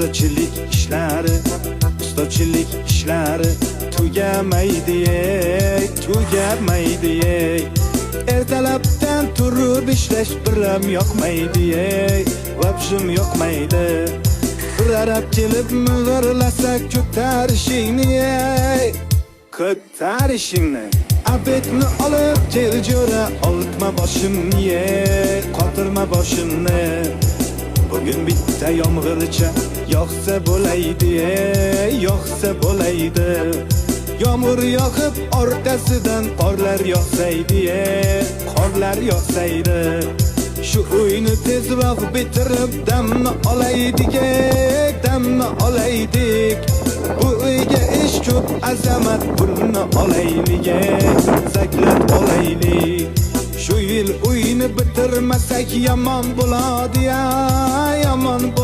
ustachilik ishlari tugamaydi, tugamaydi. Ertalabdan turib ishlash biram yoqmaydi, vabjim yoqmaydi. Bir arab kelib mig'irlasa ko'tarishingni, abetni olib teljo'ra oltma boshimni, qotirma boshimni. Bugün bitta yomg'ircha yoqsa bo'laydi, yoqsa bo'laydi. Yomg'ir yoqib orqasidan qorlar yoqsaydi, qorlar yoqsaydi. Shu uyni tezroq bitirib damni olaydik, damni olaydik. Bu uyga ish ko'p, azamat pulni olaylik, zaklab olaylik. Shu yil uyni bitirmasak yomon bo'ladi, yomon bo'ladi.